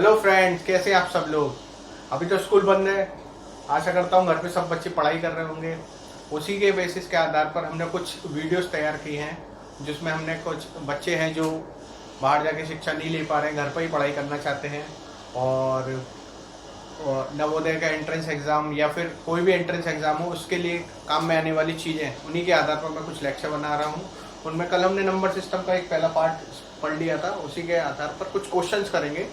Hello friends, कैसे हैं आप सब लोग। अभी तो स्कूल बंद है। आशा करता हूँ घर पे सब बच्चे पढ़ाई कर रहे होंगे। उसी के बेसिस के आधार पर हमने कुछ वीडियोस तैयार की हैं, जिसमें हमने कुछ बच्चे हैं जो बाहर जाके शिक्षा नहीं ले पा रहे हैं, घर पर ही पढ़ाई करना चाहते हैं और नवोदय का एंट्रेंस एग्ज़ाम या फिर कोई भी एंट्रेंस एग्ज़ाम हो उसके लिए काम में आने वाली चीज़ें, उन्हीं के आधार पर मैं कुछ लेक्चर बना रहा हूँ। उनमें कल हमने नंबर सिस्टम का एक पहला पार्ट पढ़ लिया था, उसी के आधार पर कुछ क्वेश्चंस करेंगे,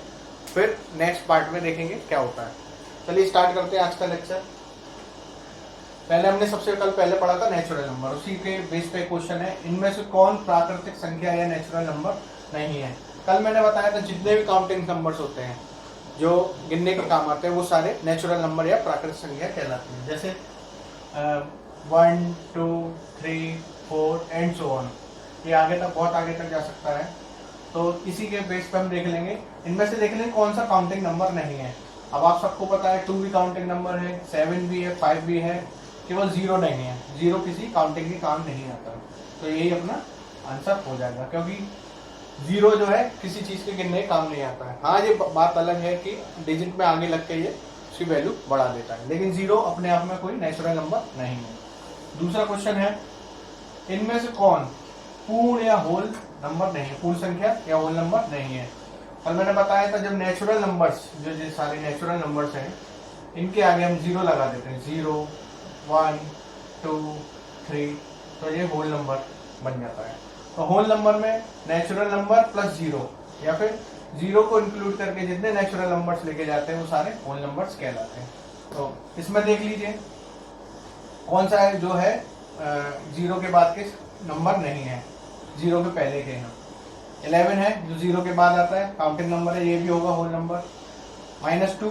फिर नेक्स्ट पार्ट में देखेंगे क्या होता है। चलिए स्टार्ट करते हैं आज का लेक्चर। पहले हमने सबसे पहले पढ़ा था नेचुरल नंबर, उसी के बेस पे क्वेश्चन है, इनमें से कौन प्राकृतिक संख्या या नेचुरल नंबर नहीं है। कल मैंने बताया था जितने भी काउंटिंग नंबर्स होते हैं जो गिनने के काम आते हैं वो सारे नेचुरल नंबर या प्राकृतिक संख्या कहलाती हैं। जैसे 1 2 3 4 एंड सो ऑन, ये आगे तक बहुत आगे तक जा सकता है। तो इसी के बेस पे हम देख लेंगे, इनमें से देख लेंगे कौन सा काउंटिंग नंबर नहीं है। अब आप सबको पता है 2 भी काउंटिंग नंबर है, 7 भी है, 5 भी है, केवल 0 नहीं है। 0 किसी काउंटिंग के काम नहीं आता, तो यही अपना आंसर हो जाएगा, क्योंकि 0 जो है किसी चीज के गिनने काम नहीं आता है। हाँ, ये बात अलग है कि डिजिट में आगे लग के ये उसकी वैल्यू बढ़ा देता है, लेकिन 0 अपने आप में कोई नेचुरल नंबर नहीं है। दूसरा क्वेश्चन है, इनमें से कौन पूर्ण या होल नंबर नहीं है, पूर्ण संख्या या होल नंबर नहीं है। कल मैंने बताया था जब नेचुरल नंबर्स जो सारे नेचुरल नंबर्स हैं इनके आगे हम 0 लगा देते हैं, 0 1 2 3, तो ये होल नंबर बन जाता है। तो होल नंबर में नेचुरल नंबर प्लस 0 या फिर 0 को इंक्लूड करके जितने नेचुरल नंबर्स लेके जाते हैं वो सारे होल नंबर्स कहलाते हैं। तो इसमें देख लीजिए कौन सा है जो है 0 के बाद के नंबर नहीं है, 0 के पहले के हैं। 11 है जो 0 के बाद आता है, काउंटिंग नंबर है, ये भी होगा होल नंबर। -2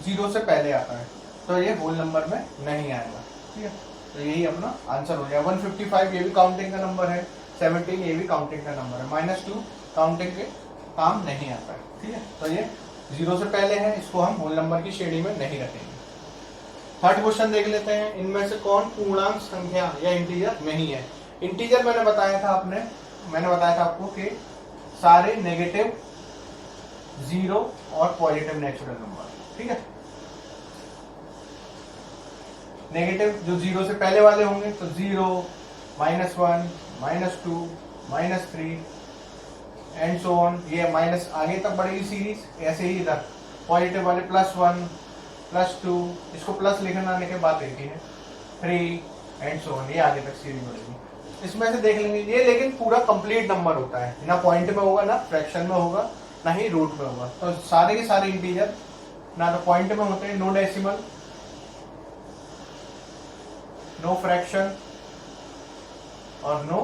0 से पहले आता है, तो ये होल नंबर में नहीं आएगा। ठीक है, तो यही अपना आंसर हो गया। 155 ये भी काउंटिंग का नंबर है, 17 ये भी काउंटिंग का नंबर है। -2 काउंटिंग के काम नहीं आता है। ठीक है, तो ये 0 से पहले है, इसको हम होल नंबर की श्रेणी में नहीं रखेंगे। थर्ड क्वेश्चन देख लेते हैं, इनमें से कौन पूर्णांक संख्या या इंटीजर नहीं है। इंटीजर मैंने बताया था आपको कि सारे नेगेटिव, 0 और पॉजिटिव नेचुरल नंबर। ठीक है, नेगेटिव जो 0 से पहले वाले होंगे तो 0 -1 -2 -3 एंड सो ऑन, ये माइनस आगे तक बढ़ेगी सीरीज। ऐसे ही इधर पॉजिटिव वाले +1 +2, इसको प्लस लिखने के बाद देखिए 3 एंड सो ऑन, ये आगे तक सीरीज बढ़ेगी। इसमें से देख लेंगे ये, लेकिन पूरा कंप्लीट नंबर होता है, ना पॉइंट में होगा, ना फ्रैक्शन में होगा, ना ही रूट में होगा। तो सारे के सारे इंटीजर ना तो पॉइंट में होते हैं, नो डेसिमल, नो फ्रैक्शन और नो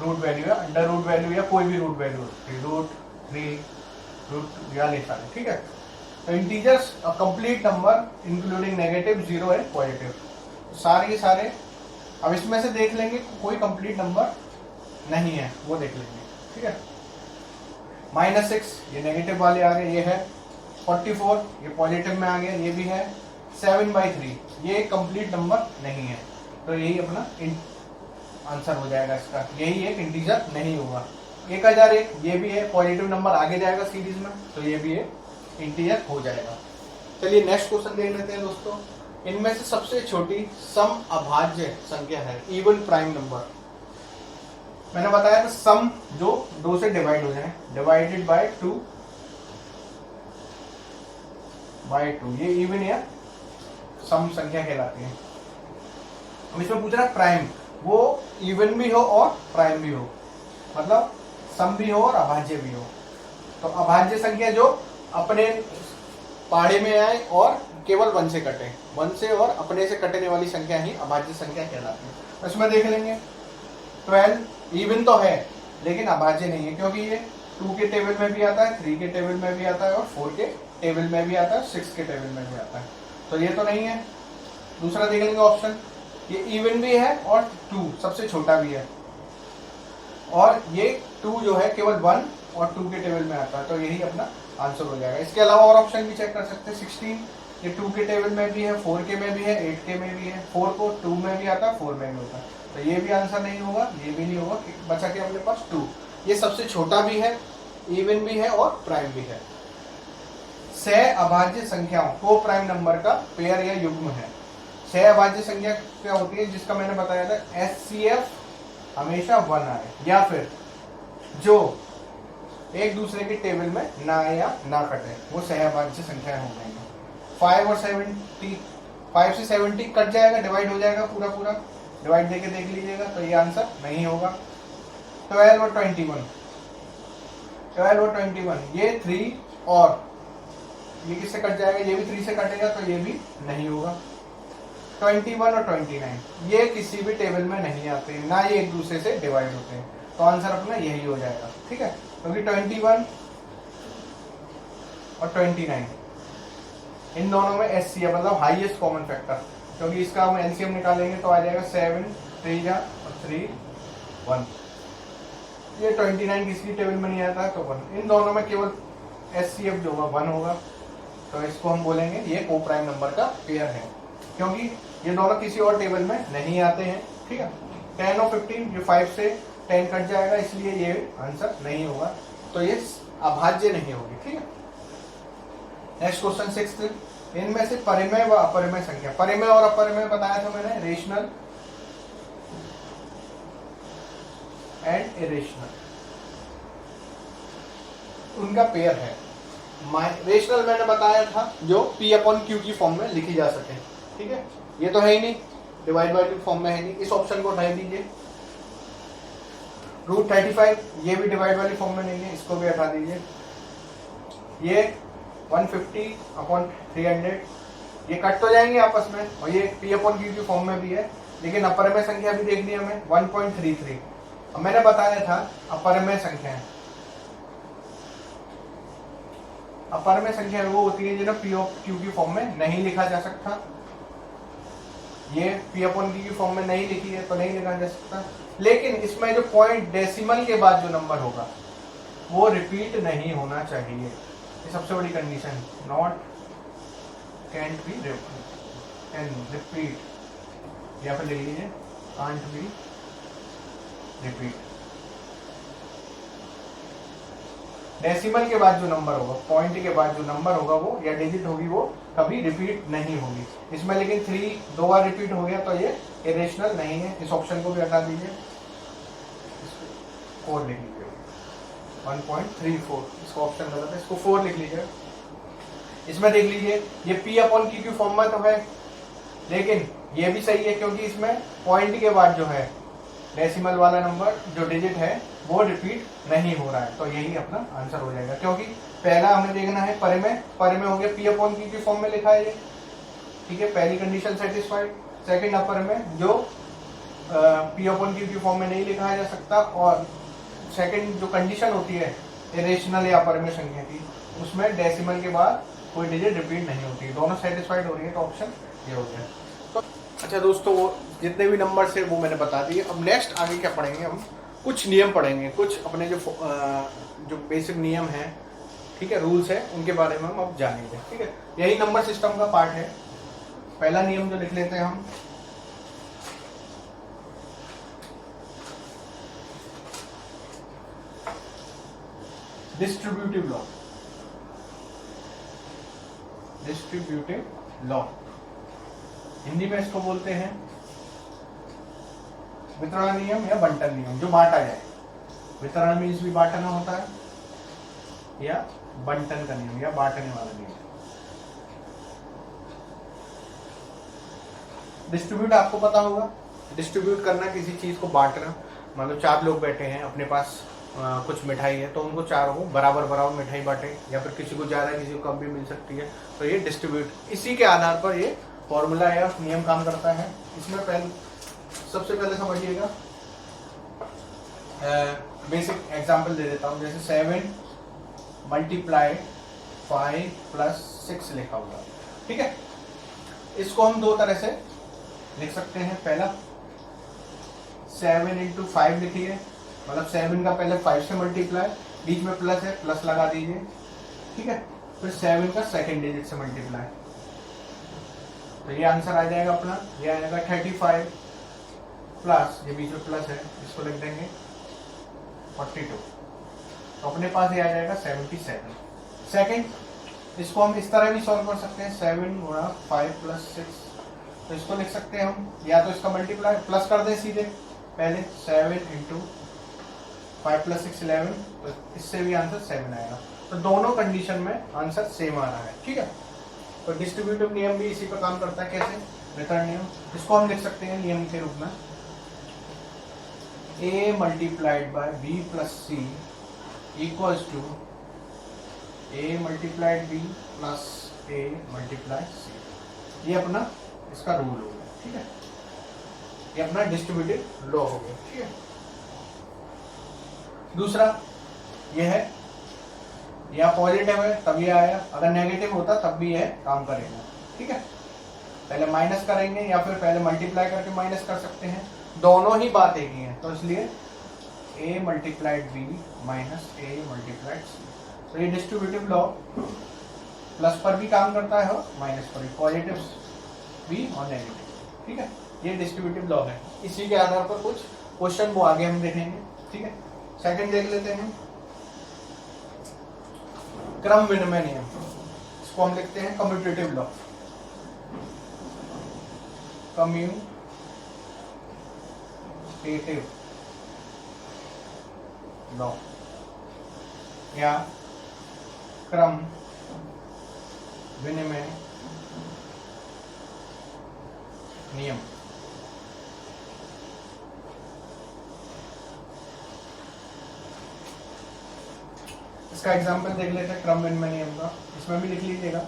रूट वैल्यू या अंडर रूट वैल्यू या कोई भी रूट वैल्यू, √3 √2 या ले सारे। ठीक है, तो integers complete number including negative, 0 and positive, सारे के सारे। अब इसमें से देख लेंगे कोई कंप्लीट नंबर नहीं है, वो देख लेंगे। ठीक है, -6 ये नेगेटिव वाले आ गए, ये है। 44 ये पॉजिटिव में आ गया, ये भी है। 7/3 ये कंप्लीट नंबर नहीं है, तो यही अपना आंसर हो जाएगा इसका, यही एक इंटीजर नहीं होगा। 1001 ये भी है, पॉजिटिव नंबर आगे जाएगा सीरीज में, तो ये भी एक इंटीजर हो जाएगा। चलिए नेक्स्ट क्वेश्चन देख लेते हैं दोस्तों, इनमें से सबसे छोटी सम अभाज्य संख्या है, इवन प्राइम नंबर। मैंने बताया था सम जो 2 से डिवाइड हो जाए, डिवाइडेड बाय 2 ये इवन या सम संख्या कहलाती है। अब इसमें पूछ रहा है प्राइम, वो इवन भी हो और प्राइम भी हो, मतलब सम भी हो और अभाज्य भी हो। तो अभाज्य संख्या जो अपने पहाड़े में आए और केवल 1 से कटे, 1 से और अपने से कटने वाली संख्या ही अभाज्य संख्या कहलाती है। इसमें देख लेंगे 12 इवन तो है लेकिन अभाज्य नहीं है, क्योंकि ये 2 के टेबल में भी आता है, 3 के टेबल में भी आता है और 4 के टेबल में भी आता है, 6 के टेबल में भी आता है, तो ये तो नहीं है। दूसरा देख लेंगे ऑप्शन, ये इवन भी है और 2 सबसे छोटा भी है, और ये 2 जो है केवल 1 और 2 के टेबल में आता है, तो यही अपना आंसर हो जाएगा। इसके अलावा और ऑप्शन भी चेक कर सकते हैं। 16 ये 2 के टेबल में भी है, 4 के में भी है, 8 के में भी है। 4 को 2 में भी आता है, 4 में भी होता है, तो ये भी आंसर नहीं होगा, ये भी नहीं होगा। बचा के अपने पास 2, ये सबसे छोटा भी है इवन भी है और प्राइम भी है। सह अभाज्य संख्याओं को प्राइम नंबर का पेयर या युग्म है। सह अभाज्य संख्या क्या होती है, जिसका मैंने बताया था HCF हमेशा 1 आए, या फिर जो एक दूसरे के टेबल में ना आए या ना कटे, वो सह अभाज्य संख्या हो जाएंगे। 5 और 70, 5 से 70 कट जाएगा, डिवाइड हो जाएगा पूरा पूरा, डिवाइड देके देख लीजिएगा, तो ये आंसर नहीं होगा। 12 और 21, 12 और 21, ये 3 और ये किससे कट जाएगा, ये भी 3 से कटेगा, तो ये भी नहीं होगा। 21 और 29 ये किसी भी टेबल में नहीं आते हैं, ना ये एक दूसरे से डिवाइड होते हैं, तो आंसर अपना यही हो जाएगा। ठीक है, क्योंकि 21 और 29 इन दोनों में HCF मतलब हाईएस्ट कॉमन फैक्टर, क्योंकि इसका हम LCM निकालेंगे तो आ जाएगा 7 3 और 3 1। ये 29 किसी टेबल में नहीं आता तो 1, इन दोनों में केवल HCF जो होगा 1 होगा, तो इसको हम बोलेंगे ये को प्राइम नंबर का पेयर है, क्योंकि ये दोनों किसी और टेबल में नहीं आते हैं। ठीक है, 10 और 15 ये 5 से 10 कट जाएगा, इसलिए ये आंसर नहीं होगा, तो ये अभाज्य नहीं होगी। ठीक है, नेक्स्ट क्वेश्चन 6, इनमें से परिमेय व अपरिमेय संख्या, परिमेय और अपरिमेय बताया था मैंने, रेशनल एंड इरेशनल, उनका पेयर है। रेशनल मैंने बताया था जो P/Q की फॉर्म में लिखी जा सके। ठीक है, ये तो है ही नहीं, डिवाइड बाय टू फॉर्म में है नहीं, इस ऑप्शन को हटा दीजिए। √35 ये भी डिवाइड वाली फॉर्म में नहीं है, इसको भी हटा दीजिए। ये 150/300 ये कट तो जाएंगे आपस में, और ये P/Q की फॉर्म में भी है, लेकिन अपरिमेय संख्या भी देखनी है हमें 1.33। अब मैंने बताया था अपरिमेय संख्या है, अपरिमेय संख्या वो होती है जिन्हें P/Q की फॉर्म में नहीं लिखा जा सकता। ये P/Q की फॉर्म में नहीं लिखी है तो नहीं लिखा जा सकता, लेकिन इसमें जो पॉइंट डेसिमल के बाद जो नंबर होगा वो रिपीट नहीं होना चाहिए, ये सबसे बड़ी condition. Not cantt B repeat, या फिर लिख लीजिए कांट बी रिपीट। डेसिमल के बाद जो नंबर होगा, पॉइंट के बाद जो नंबर होगा वो या डिजिट होगी वो कभी रिपीट नहीं होगी इसमें। लेकिन 3 2 बार रिपीट हो गया तो ये इरेशनल नहीं है, इस ऑप्शन को भी हटा दीजिए, 4 लिख लीजिए। 1.34 इसका ऑप्शन गलत है, इसको 4 लिख लीजिए। इसमें देख लीजिए ये P/Q की फॉर्म में तो है, लेकिन ये भी सही है क्योंकि इसमें पॉइंट के बाद जो है डेसिमल वाला नंबर जो डिजिट है वो रिपीट नहीं हो रहा है, तो यही अपना आंसर हो जाएगा। क्योंकि पहला हमें देखना है परिमेय, परिमेय हो गया P/Q की फॉर्म में लिखा है ये, ठीक है, पहली कंडीशन सेटिस्फाइड। सेकंड अपरिमेय जो P/Q की फॉर्म में नहीं लिखा जा सकता, और सेकंड जो कंडीशन होती है इरेशनल या अपरिमेय संख्या की, उसमें डेसिमल के बाद कोई डिजिट रिपीट नहीं होती, दोनों सेटिस्फाइड हो रही है, तो ऑप्शन ये हो गया। तो अच्छा दोस्तों, वो जितने भी नंबर थे वो मैंने बता दिए। अब नेक्स्ट आगे क्या पढ़ेंगे, हम कुछ नियम पढ़ेंगे, कुछ अपने जो बेसिक नियम हैं, ठीक है, रूल्स है, उनके बारे में हम अब जानेंगे। ठीक है, यही नंबर सिस्टम का पार्ट है। पहला नियम जो लिख लेते हैं हम, distributive law. Distributive law Hindi में इसको बोलते हैं वितरण नियम या बंटन नियम, जो बांटा जाए। वितरण मीन्स भी बांटना होता है, या बंटन का नियम या बांटने वाला नियम। डिस्ट्रीब्यूट आपको पता होगा, डिस्ट्रीब्यूट करना, किसी चीज को बांटना। मतलब 4 लोग बैठे हैं, अपने पास कुछ मिठाई है, तो उनको चारों को बराबर बराबर मिठाई बांटे, या फिर किसी को ज्यादा किसी को कम भी मिल सकती है, तो ये डिस्ट्रीब्यूट, इसी के आधार पर ये फॉर्मूला या नियम काम करता है। इसमें सबसे पहले समझिएगा, बेसिक एग्जांपल दे देता हूँ। जैसे 7 × 5 + 6 लिखा हुआ, ठीक है। इसको हम 2 तरह से लिख सकते हैं। पहला 7 × 5 लिखिए, मतलब 7 का पहले 5 से मल्टीप्लाई, बीच में प्लस है, प्लस लगा दीजिए, ठीक है। फिर 7 का सेकंड डिजिट से मल्टीप्लाई, तो ये आंसर आ जाएगा अपना, ये आएगा 35 प्लस, ये बीच में प्लस है, इसको लिख देंगे 42। तो अपने पास ये आ जाएगा 77। सेकंड, इसको हम इस तरह भी सॉल्व कर सकते हैं, 7 गुणा 5 प्लस 6। तो इसको लिख सकते हैं हम, या तो इसका मल्टीप्लाई प्लस कर दें सीधे पहले, 7 इंटू 5 प्लस 6 11, तो इससे भी आंसर 7 आएगा। तो दोनों कंडीशन में आंसर सेम आ रहा है, ठीक है। तो डिस्ट्रीब्यूटिव नियम भी इसी पर काम करता है। कैसे? वितरण नियम। इसको हम लिख सकते हैं नियम के रूप में, a multiplied by b plus C equals to a multiplied b plus a multiplied C. ये अपना इसका रूल हो गया, ठीक है। ये अपना डिस्ट्रीब्यूटिव लॉ हो गया, ठीक है। दूसरा ये है, या पॉजिटिव है तब ये आया, अगर नेगेटिव होता तब भी यह काम करेगा, ठीक है। पहले माइनस करेंगे या फिर पहले मल्टीप्लाई करके माइनस कर सकते हैं, दोनों ही बात एक ही है। तो इसलिए a multiplied b minus a multiplied c। तो ये डिस्ट्रीब्यूटिव लॉ प्लस पर भी काम करता है और माइनस पर भी, पॉजिटिव भी और नेगेटिव, ठीक है। ये डिस्ट्रीब्यूटिव लॉ है। इसी के आधार पर कुछ क्वेश्चन वो आगे हम देखेंगे, ठीक है। सेकंड देख लेते हैं, क्रम विनिमय नियम। इसको हम लिखते हैं कम्यूटेटिव लॉ, कम्यूटेटिव लॉ या क्रम विनिमय नियम। इसका एग्जाम्पल देख लेते हैं क्रम विनिमय नियम का, इसमें भी लिख लीजिएगा।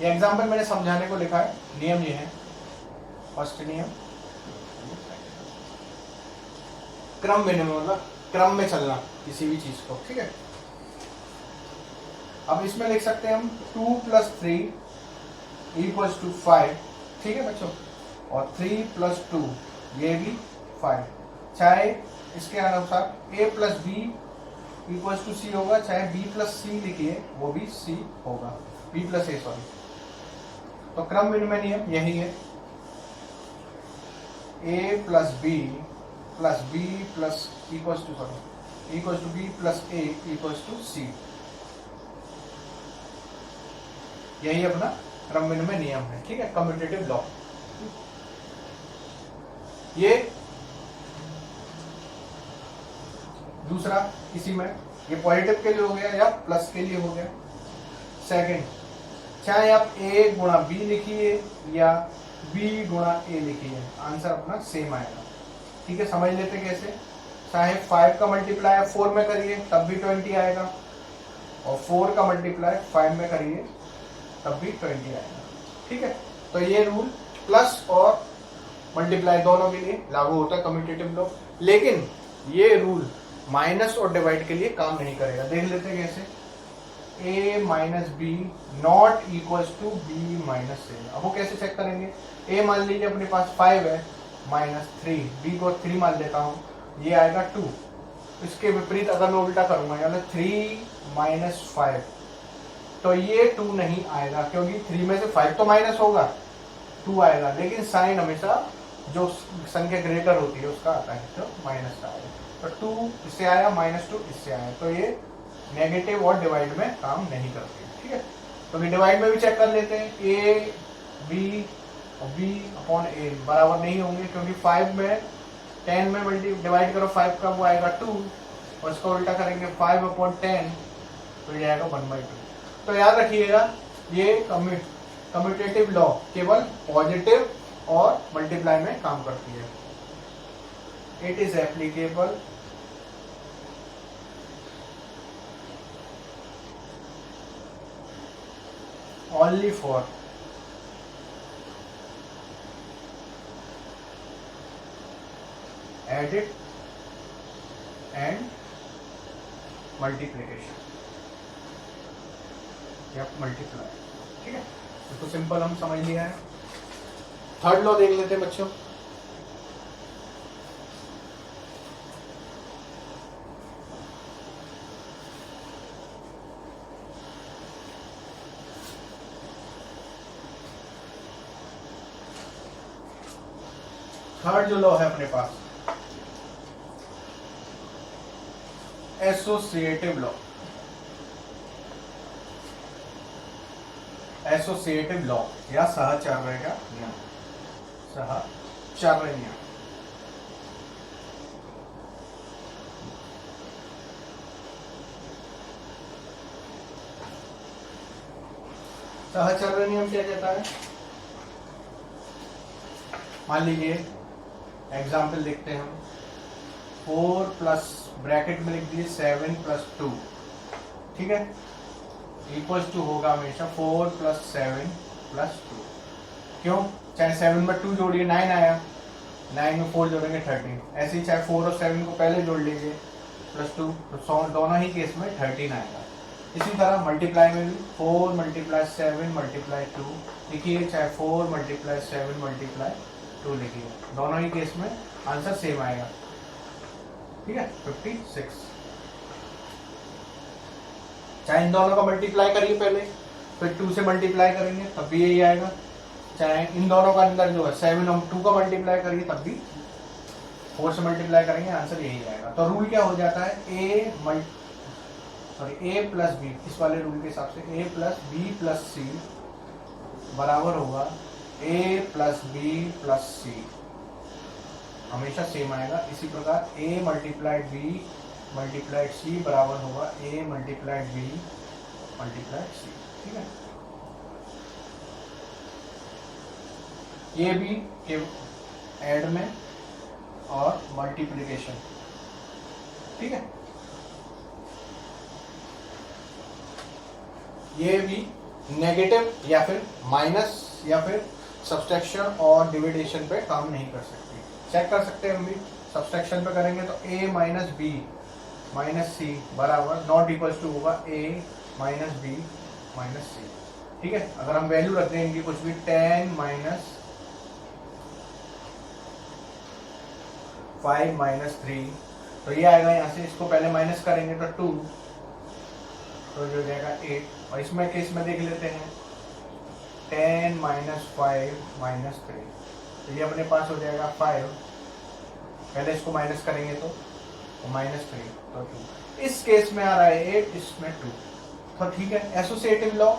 ये एग्जाम्पल मैंने समझाने को लिखा है, नियम ये है। फर्स्ट नियम, क्रम विनिमय मतलब क्रम में चलना किसी भी चीज को, ठीक है। अब इसमें लिख सकते हैं हम 2 प्लस 3 इक्वल्स टू 5, ठीक है बच्चों, और 3 प्लस 2 ये भी 5। चाहे इसके अनुसार a plus B equals to C होगा, चाहे b प्लस सी लिखिए वो भी c होगा, b प्लस a सॉरी। तो क्रम विनिमय नियम यही है, a plus b plus b plus equals to sorry equals to b plus a equals to c। यही अपना क्रम विनिमय नियम है, ठीक है, कम्यूटेटिव लॉ। ये दूसरा, इसी में ये पॉजिटिव के लिए हो गया या प्लस के लिए हो गया। सेकंड, चाहे आप a गुणा b लिखिए या b गुणा a लिखिए, आंसर अपना सेम आएगा, ठीक है। समझ लेते कैसे, चाहे 5 का मल्टीप्लाई 4 में करिए तब भी 20 आएगा, और 4 का मल्टीप्लाई 5 में करिए तब भी 20 आएगा, ठीक है। तो ये रूल प्लस और मल्टीप्लाई दोनों के लिए लागू होता है कम्यूटेटिव लॉ। लेकिन ये रूल माइनस और डिवाइड के लिए काम नहीं करेगा। देख लेते हैं कैसे, a minus B not equals to b minus a। अब वो कैसे चेक करेंगे, a मान लीजिए अपने पास 5 है, माइनस 3, b को 3 मान लेता हूँ, ये आएगा 2। इसके विपरीत अगर मैं उल्टा करूंगा, यानी 3 माइनस 5, तो ये 2 नहीं आएगा, क्योंकि 3 में से 5 तो माइनस होगा, 2 आएगा। लेकिन साइन हमेशा जो संख्या ग्रेटर होती है उसका आता है, तो माइनस का आएगा। तो 2 इससे आया, माइनस 2 इससे आया, तो ये नेगेटिव और डिवाइड में काम नहीं करती, ठीक है। तो डिवाइड में भी चेक कर लेते हैं, a b और b अपॉन a बराबर नहीं होंगे, क्योंकि 5 में 10 में डिवाइड करो 5 का, वो आएगा 2, और इसको उल्टा करेंगे 5 अपॉन 10, तो ये आएगा 1/2। तो याद रखिएगा, ये कम्यूटेटिव लॉ केवल पॉजिटिव और मल्टीप्लाई में काम करती है। It is applicable only for edit and multiplication या मल्टीप्लाई, ठीक है। तो सिंपल हम समझ लिया है। थर्ड लॉ देख लेते हैं बच्चों। थर्ड जो लॉ है अपने पास, एसोसिएटिव लॉ, एसोसिएटिव लॉ या सहचर्य का नियम, सहचर्य नियम। सहचर्य नियम क्या कहता है? मान लीजिए एग्जाम्पल देखते हैं हम, 4 प्लस ब्रैकेट में लिख दिए 7 प्लस 2, ठीक है, इक्वल्स टू होगा हमेशा 4 प्लस 7 प्लस 2। क्यों? चाहे 7 में 2 जोड़िए 9 आया, 9 में 4 जोड़ेंगे 13, ऐसे ही चाहे 4 और 7 को पहले जोड़ लीजिए प्लस 2, तो दोनों ही केस में 13 आएगा। इसी तरह मल्टीप्लाई में भी 4 मल्टीप्लाई 7 मल्टीप्लाई 2 लिखिए, चाहे 4 मल्टीप्लाई 7 मल्टीप्लाई 2 लिखिए, दोनों ही केस में आंसर सेम आएगा, ठीक है, 56। चाहे इन दोनों का मल्टीप्लाई करिए पहले, फिर 2 से मल्टीप्लाई करेंगे तब भी यही आएगा, चाहे इन दोनों का अंदर जो है 7 और 2 का मल्टीप्लाई करिए तब भी 4 से मल्टीप्लाई करेंगे, आंसर यही आएगा। तो रूल क्या हो जाता है, ए प्लस बी, इस वाले रूल के हिसाब से ए प्लस बी प्लस सी बराबर होगा ए प्लस बी प्लस सी, हमेशा सेम आएगा। इसी प्रकार ए मल्टीप्लाइड बी मल्टीप्लाइड सी बराबर होगा ए मल्टीप्लाइड बी मल्टीप्लाइड सी, ठीक है। ये भी के ऐड में और मल्टीप्लिकेशन, ठीक है। ये भी नेगेटिव या फिर माइनस या फिर सब्सट्रैक्शन और डिविडेशन पे काम नहीं कर सकती। चेक कर सकते हैं हम भी, सब्सट्रैक्शन पे करेंगे तो a माइनस बी माइनस सी बराबर नॉट इक्वल्स टू होगा a माइनस बी माइनस सी, ठीक है। अगर हम वैल्यू रख दें इनकी कुछ भी 10 माइनस 5 माइनस 3, तो ये आएगा यहाँ से, इसको पहले माइनस करेंगे तो 2, तो जो हो जाएगा 8। और इसमें केस में देख लेते हैं 10 माइनस 5 माइनस 3, तो ये अपने पास हो जाएगा 5, पहले इसको माइनस करेंगे तो माइनस 3 तो 2। इस केस में आ रहा है 8, इसमें 2, तो ठीक है। एसोसिएटिव लॉ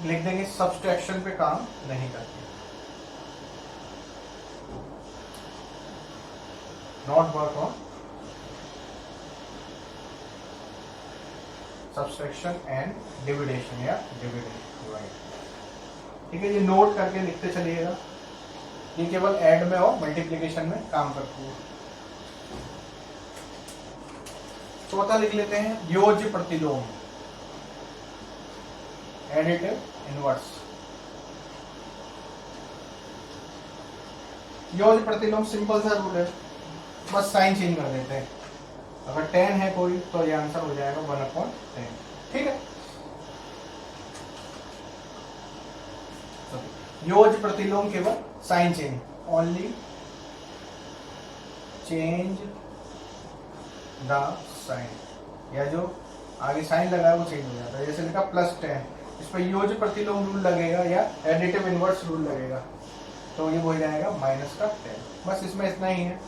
लिख देंगे, सब्सट्रैक्शन पे काम नहीं करती, not work on subtraction and division या डिवाइड, ठीक है। ये नोट करके लिखते चलिएगा, ये केवल ऐड में और मल्टीप्लिकेशन में काम करती है। चौथा लिख लेते हैं, योज्य प्रतिलोम, एडिटिव इनवर्स। योज्य प्रतिलोम सिंपल सा रूल है, बस साइन चेंज कर देते हैं। अगर 10 है कोई तो ये आंसर हो जाएगा 1/10, ठीक है। योज्य प्रतिलोम केवल sign change, only change the sign, या जो आगे साइन लगा है वो चेंज हो जाता है। जैसे लिखा +10, इस पर योज्य प्रतिलोम रूल लगेगा या एडिटिव इनवर्स रूल लगेगा, तो ये हो जाएगा -10। बस इसमें इतना ही है,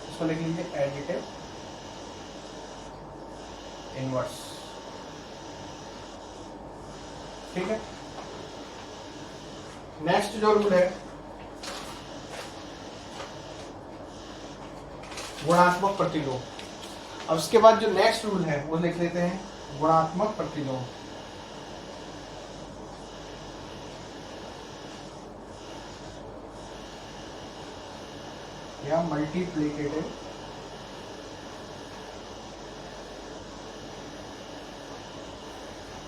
इसको लिख लीजिए एडिटिव इनवर्स, ठीक है। नेक्स्ट जो रूल है गुणात्मक प्रतिलोम। अब इसके बाद जो नेक्स्ट रूल है वो लिख लेते हैं गुणात्मक प्रतिलोम। या मल्टीप्लिकेटिव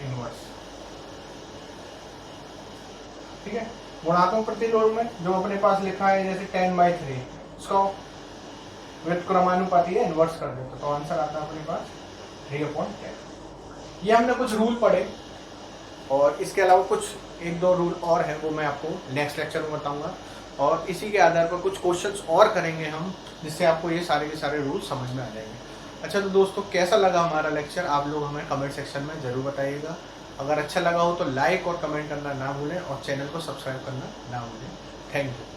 इनवर्स, ठीक है। गुणात्मक प्रतिलोम में जो अपने पास लिखा है जैसे 10/3, इसको व्युत्क्रमानुपाती इनवर्स कर देते तो आंसर आता है अपने पास 3/10। ये हमने कुछ रूल पढ़े, और इसके अलावा कुछ 1-2 रूल और हैं, वो मैं आपको नेक्स्ट लेक्चर में बताऊंगा, और इसी के आधार पर कुछ क्वेश्चंस और करेंगे हम, जिससे आपको ये सारे के सारे रूल समझ में आ जाएंगे। अच्छा, तो दोस्तों कैसा लगा हमारा लेक्चर, आप लोग हमें कमेंट सेक्शन में ज़रूर बताइएगा। अगर अच्छा लगा हो तो लाइक और कमेंट करना ना भूलें, और चैनल को सब्सक्राइब करना ना भूलें। Thank you.